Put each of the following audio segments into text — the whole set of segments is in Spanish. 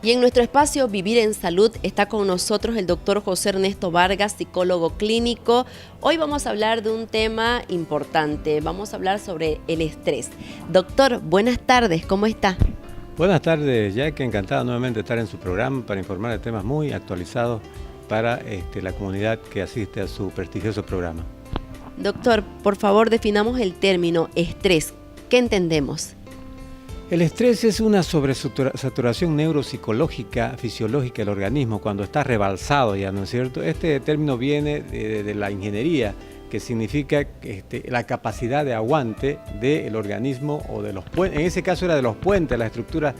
Y en nuestro espacio Vivir en Salud está con nosotros el doctor José Ernesto Vargas, psicólogo clínico. Hoy vamos a hablar de un tema importante, vamos a hablar sobre el estrés. Doctor, buenas tardes, ¿cómo está? Buenas tardes, Jack, encantado nuevamente de estar en su programa para informar de temas muy actualizados para la comunidad que asiste a su prestigioso programa. Doctor, por favor definamos el término estrés. ¿Qué entendemos? El estrés es una sobresaturación neuropsicológica, fisiológica del organismo cuando está rebalsado ya, ¿no es cierto? Este término viene de la ingeniería, que significa la capacidad de aguante del organismo o de los puentes, en ese caso era de los puentes, las estructuras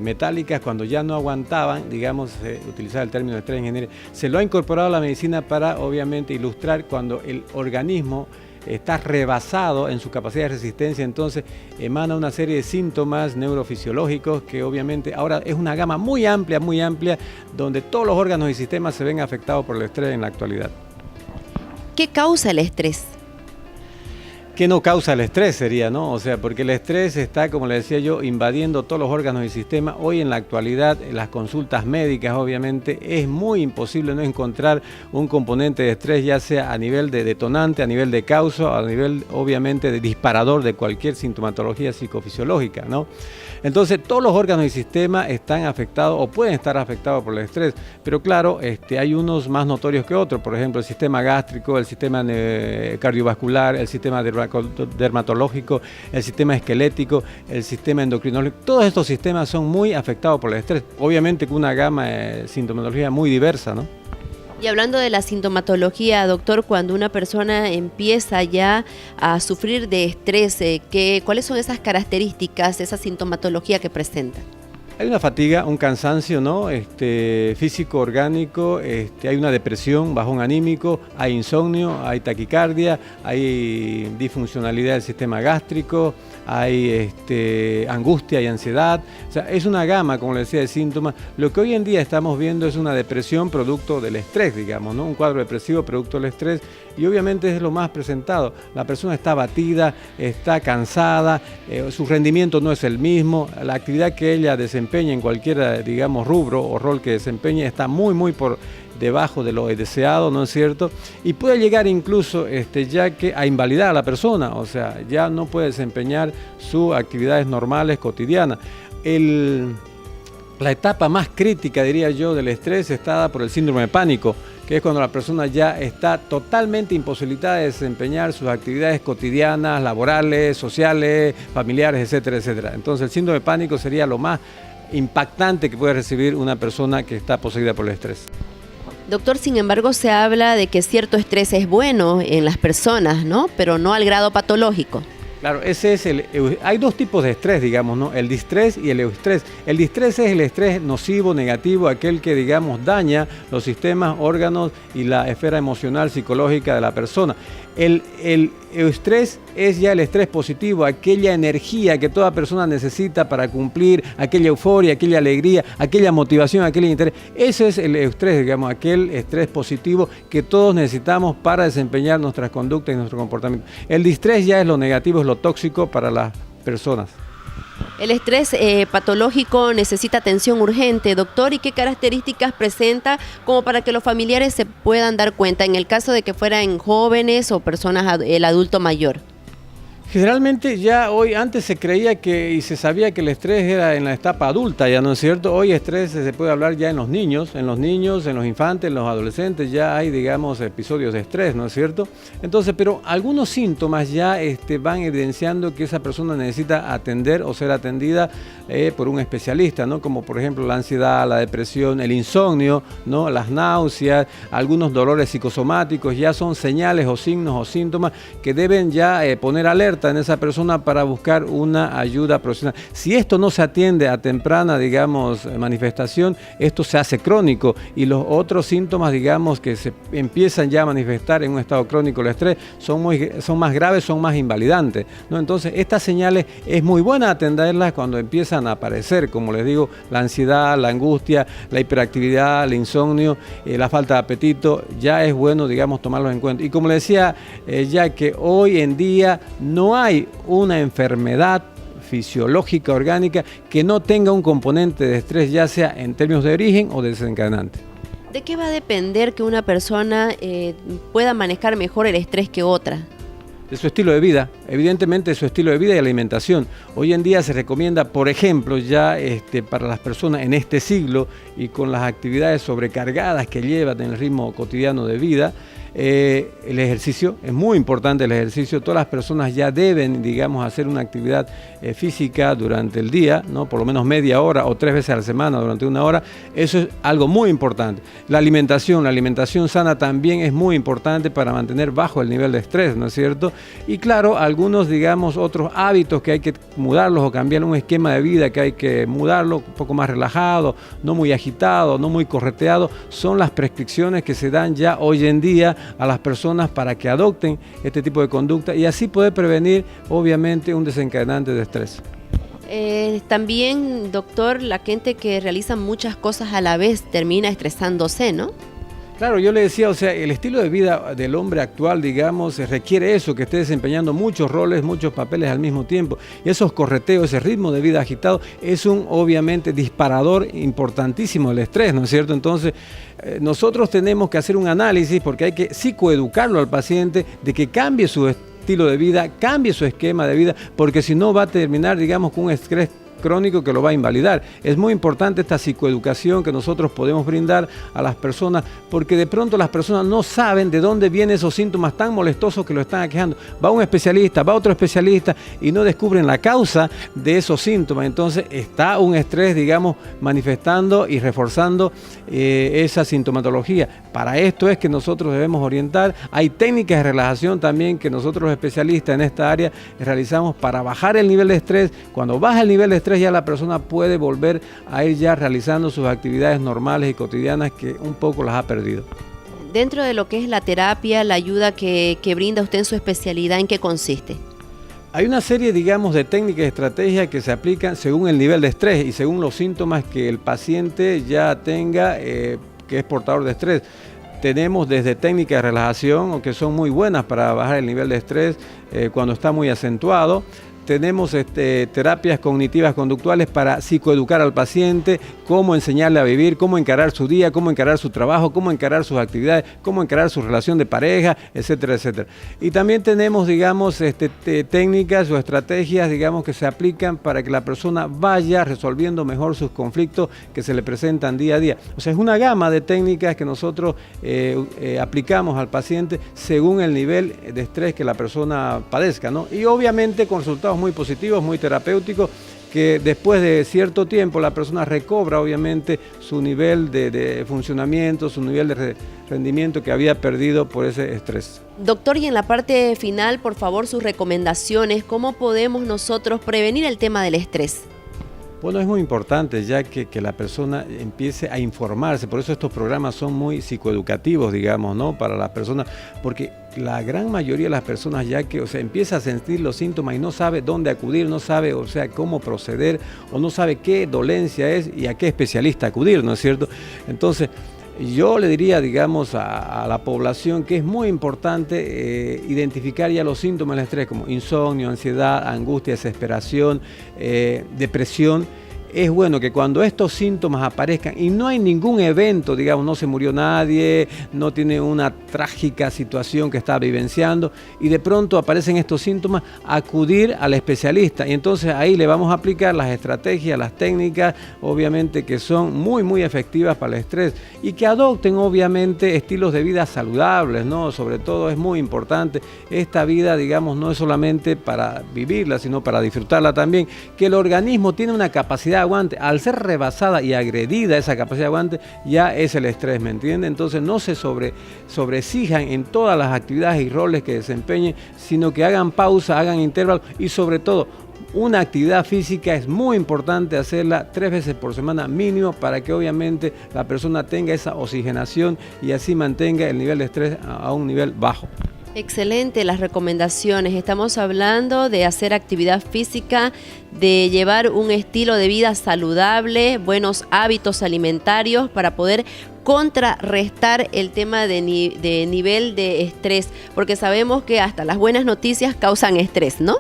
metálicas, cuando ya no aguantaban, digamos, utilizar el término de estrés en ingeniería. Se lo ha incorporado a la medicina para, obviamente, ilustrar cuando el organismo está rebasado en su capacidad de resistencia, entonces emana una serie de síntomas neurofisiológicos que obviamente ahora es una gama muy amplia, donde todos los órganos y sistemas se ven afectados por el estrés en la actualidad. ¿Qué causa el estrés? ¿Qué no causa el estrés sería, no? O sea, porque el estrés está, como le decía yo, invadiendo todos los órganos y sistemas. Hoy en la actualidad, en las consultas médicas, obviamente, es muy imposible no encontrar un componente de estrés, ya sea a nivel de detonante, a nivel de causa, a nivel, obviamente, de disparador de cualquier sintomatología psicofisiológica, ¿no? Entonces, todos los órganos y sistemas están afectados o pueden estar afectados por el estrés, pero claro, hay unos más notorios que otros, por ejemplo, el sistema gástrico, el sistema cardiovascular, el sistema dermatológico, el sistema esquelético, el sistema endocrinológico. Todos estos sistemas son muy afectados por el estrés, obviamente con una gama de sintomatología muy diversa, ¿no? Y hablando de la sintomatología, doctor, cuando una persona empieza ya a sufrir de estrés, ¿cuáles son esas características, esa sintomatología que presenta? Hay una fatiga, un cansancio, ¿no? Físico, orgánico, hay una depresión, bajón anímico, hay insomnio, hay taquicardia, hay disfuncionalidad del sistema gástrico, hay angustia y ansiedad. O sea, es una gama, como le decía, de síntomas. Lo que hoy en día estamos viendo es una depresión producto del estrés, digamos, ¿no? Un cuadro depresivo producto del estrés, y obviamente es lo más presentado. La persona está abatida, está cansada, su rendimiento no es el mismo, la actividad que ella desempeña en cualquier, digamos, rubro o rol que desempeñe está muy por debajo de lo deseado, ¿no es cierto? Y puede llegar incluso ya que a invalidar a la persona, o sea, ya no puede desempeñar sus actividades normales, cotidianas. La etapa más crítica, diría yo, del estrés está dada por el síndrome de pánico, que es cuando la persona ya está totalmente imposibilitada de desempeñar sus actividades cotidianas, laborales, sociales, familiares, etcétera, etcétera. Entonces el síndrome de pánico sería lo más impactante que puede recibir una persona que está poseída por el estrés. Doctor, sin embargo, se habla de que cierto estrés es bueno en las personas, ¿no? Pero no al grado patológico. Claro, hay dos tipos de estrés, digamos, ¿no? El distrés y el eustrés. El distrés es el estrés nocivo, negativo, aquel que, digamos, daña los sistemas, órganos y la esfera emocional, psicológica de la persona. El eustrés es ya el estrés positivo, aquella energía que toda persona necesita para cumplir, aquella euforia, aquella alegría, aquella motivación, aquel interés. Ese es el eustrés, digamos, aquel estrés positivo que todos necesitamos para desempeñar nuestras conductas y nuestro comportamiento. El distrés ya es lo negativo, es lo tóxico para las personas. El estrés patológico necesita atención urgente, doctor, ¿y qué características presenta como para que los familiares se puedan dar cuenta en el caso de que fueran jóvenes o personas, el adulto mayor? Generalmente ya hoy, antes se creía y se sabía que el estrés era en la etapa adulta, ya no es cierto. Hoy estrés se puede hablar ya en los niños, en los infantes, en los adolescentes, ya hay, digamos, episodios de estrés, ¿no es cierto? Entonces, pero algunos síntomas ya van evidenciando que esa persona necesita atender o ser atendida por un especialista, ¿no? Como por ejemplo la ansiedad, la depresión, el insomnio, ¿no? Las náuseas, algunos dolores psicosomáticos, ya son señales o signos o síntomas que deben ya poner alerta en esa persona para buscar una ayuda profesional. Si esto no se atiende a temprana, digamos, manifestación, esto se hace crónico, y los otros síntomas, digamos, que se empiezan ya a manifestar en un estado crónico del estrés son más graves, son más invalidantes, ¿no? Entonces, estas señales es muy buena atenderlas cuando empiezan a aparecer, como les digo, la ansiedad, la angustia, la hiperactividad, el insomnio, la falta de apetito. Ya es bueno, digamos, tomarlos en cuenta. Y como les decía, ya que hoy en día no hay una enfermedad fisiológica, orgánica, que no tenga un componente de estrés, ya sea en términos de origen o de desencadenante. ¿De qué va a depender que una persona pueda manejar mejor el estrés que otra? De su estilo de vida, evidentemente de su estilo de vida y alimentación. Hoy en día se recomienda, por ejemplo, ya para las personas en este siglo y con las actividades sobrecargadas que llevan en el ritmo cotidiano de vida, el ejercicio, es muy importante el ejercicio. Todas las personas ya deben, digamos, hacer una actividad física durante el día, ¿no? Por lo menos media hora o 3 veces a la semana durante 1 hora. Eso es algo muy importante. La alimentación sana también es muy importante para mantener bajo el nivel de estrés, ¿no es cierto? Y claro, algunos, digamos, otros hábitos que hay que mudarlos o cambiar, un esquema de vida que hay que mudarlo, un poco más relajado, no muy agitado, no muy correteado, son las prescripciones que se dan ya hoy en día a las personas para que adopten este tipo de conducta y así poder prevenir, obviamente, un desencadenante de estrés. También, doctor, la gente que realiza muchas cosas a la vez termina estresándose, ¿no? Claro, yo le decía, o sea, el estilo de vida del hombre actual, digamos, requiere eso, que esté desempeñando muchos roles, muchos papeles al mismo tiempo. Y esos correteos, ese ritmo de vida agitado, es un, obviamente, disparador importantísimo del estrés, ¿no es cierto? Entonces, nosotros tenemos que hacer un análisis porque hay que psicoeducarlo al paciente de que cambie su estilo de vida, cambie su esquema de vida, porque si no va a terminar, digamos, con un estrés crónico que lo va a invalidar. Es muy importante esta psicoeducación que nosotros podemos brindar a las personas, porque de pronto las personas no saben de dónde vienen esos síntomas tan molestosos que lo están aquejando. Va un especialista, va otro especialista y no descubren la causa de esos síntomas. Entonces está un estrés, digamos, manifestando y reforzando esa sintomatología. Para esto es que nosotros debemos orientar. Hay técnicas de relajación también que nosotros los especialistas en esta área realizamos para bajar el nivel de estrés. Cuando baja el nivel de estrés, ya la persona puede volver a ir ya realizando sus actividades normales y cotidianas que un poco las ha perdido. Dentro de lo que es la terapia, la ayuda que brinda usted en su especialidad, ¿en qué consiste? Hay una serie, digamos, de técnicas y estrategias que se aplican según el nivel de estrés y según los síntomas que el paciente ya tenga, que es portador de estrés. Tenemos desde técnicas de relajación, que son muy buenas para bajar el nivel de estrés cuando está muy acentuado. Tenemos terapias cognitivas conductuales para psicoeducar al paciente, cómo enseñarle a vivir, cómo encarar su día, cómo encarar su trabajo, cómo encarar sus actividades, cómo encarar su relación de pareja, etcétera, etcétera. Y también tenemos, digamos, técnicas o estrategias, digamos, que se aplican para que la persona vaya resolviendo mejor sus conflictos que se le presentan día a día. O sea, es una gama de técnicas que nosotros aplicamos al paciente según el nivel de estrés que la persona padezca, ¿no? Y obviamente con resultados muy positivos, muy terapéuticos, que después de cierto tiempo la persona recobra obviamente su nivel de funcionamiento, su nivel de rendimiento que había perdido por ese estrés. Doctor, y en la parte final, por favor, sus recomendaciones, ¿cómo podemos nosotros prevenir el tema del estrés? Bueno, es muy importante ya que la persona empiece a informarse, por eso estos programas son muy psicoeducativos, digamos, ¿no? Para las personas, porque la gran mayoría de las personas ya que, o sea, empieza a sentir los síntomas y no sabe dónde acudir, no sabe, o sea, cómo proceder, o no sabe qué dolencia es y a qué especialista acudir, ¿no es cierto? Entonces, yo le diría, digamos, a la población que es muy importante identificar ya los síntomas del estrés como insomnio, ansiedad, angustia, desesperación, depresión. Es bueno que cuando estos síntomas aparezcan y no hay ningún evento, digamos, no se murió nadie, no tiene una trágica situación que está vivenciando y de pronto aparecen estos síntomas, acudir al especialista y entonces ahí le vamos a aplicar las estrategias, las técnicas, obviamente que son muy efectivas para el estrés y que adopten obviamente estilos de vida saludables, ¿no? Sobre todo es muy importante, esta vida, digamos, no es solamente para vivirla, sino para disfrutarla también, que el organismo tiene una capacidad aguante, al ser rebasada y agredida esa capacidad de aguante, ya es el estrés, ¿me entiende? Entonces no se sobreexijan en todas las actividades y roles que desempeñen, sino que hagan pausa, hagan intervalos y sobre todo, una actividad física es muy importante hacerla 3 veces por semana mínimo para que obviamente la persona tenga esa oxigenación y así mantenga el nivel de estrés a un nivel bajo. Excelente las recomendaciones. Estamos hablando de hacer actividad física, de llevar un estilo de vida saludable, buenos hábitos alimentarios para poder contrarrestar el tema de nivel de estrés, porque sabemos que hasta las buenas noticias causan estrés, ¿no?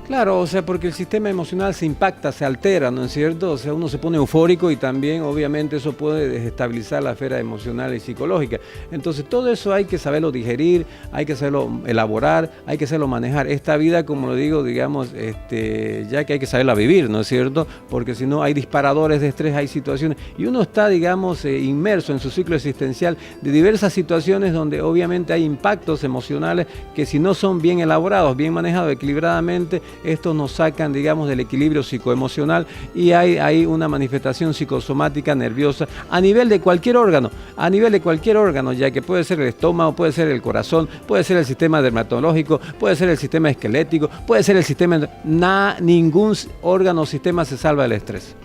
Claro, o sea, porque el sistema emocional se impacta, se altera, ¿no es cierto? O sea, uno se pone eufórico y también, obviamente, eso puede desestabilizar la esfera emocional y psicológica. Entonces, todo eso hay que saberlo digerir, hay que saberlo elaborar, hay que saberlo manejar. Esta vida, como lo digo, digamos, ya que hay que saberla vivir, ¿no es cierto? Porque si no, hay disparadores de estrés, hay situaciones, y uno está, digamos, inmerso en su ciclo existencial de diversas situaciones donde, obviamente, hay impactos emocionales que si no son bien elaborados, bien manejados, equilibradamente, estos nos sacan, digamos, del equilibrio psicoemocional y hay una manifestación psicosomática nerviosa a nivel de cualquier órgano, ya que puede ser el estómago, puede ser el corazón, puede ser el sistema dermatológico, puede ser el sistema esquelético, puede ser el sistema... ningún órgano o sistema se salva del estrés.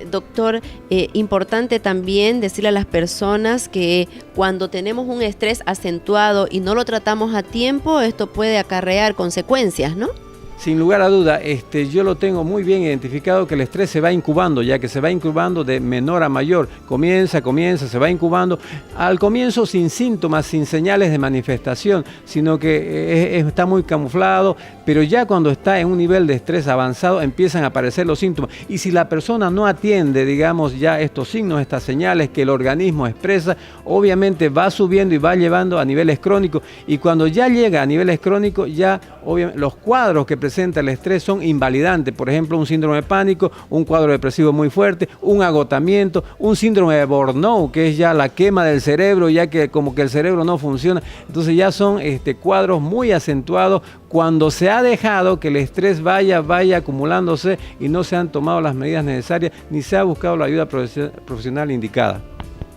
Doctor, importante también decirle a las personas que cuando tenemos un estrés acentuado y no lo tratamos a tiempo, esto puede acarrear consecuencias, ¿no? Sin lugar a duda, yo lo tengo muy bien identificado que el estrés se va incubando, ya que se va incubando de menor a mayor. Comienza, se va incubando. Al comienzo sin síntomas, sin señales de manifestación, sino que está muy camuflado, pero ya cuando está en un nivel de estrés avanzado empiezan a aparecer los síntomas. Y si la persona no atiende, digamos, ya estos signos, estas señales que el organismo expresa, obviamente va subiendo y va llevando a niveles crónicos. Y cuando ya llega a niveles crónicos, ya obviamente los cuadros que presenta el estrés son invalidantes, por ejemplo un síndrome de pánico, un cuadro depresivo muy fuerte, un agotamiento, un síndrome de burnout, que es ya la quema del cerebro, ya que como que el cerebro no funciona. Entonces ya son cuadros muy acentuados cuando se ha dejado que el estrés vaya acumulándose y no se han tomado las medidas necesarias ni se ha buscado la ayuda profesional indicada.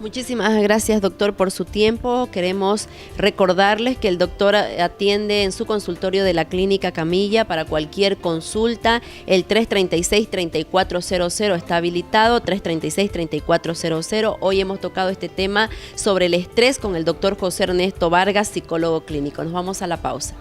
Muchísimas gracias, doctor, por su tiempo. Queremos recordarles que el doctor atiende en su consultorio de la Clínica Camilla para cualquier consulta. El 336-3400 está habilitado, 336-3400. Hoy hemos tocado este tema sobre el estrés con el doctor José Ernesto Vargas, psicólogo clínico. Nos vamos a la pausa.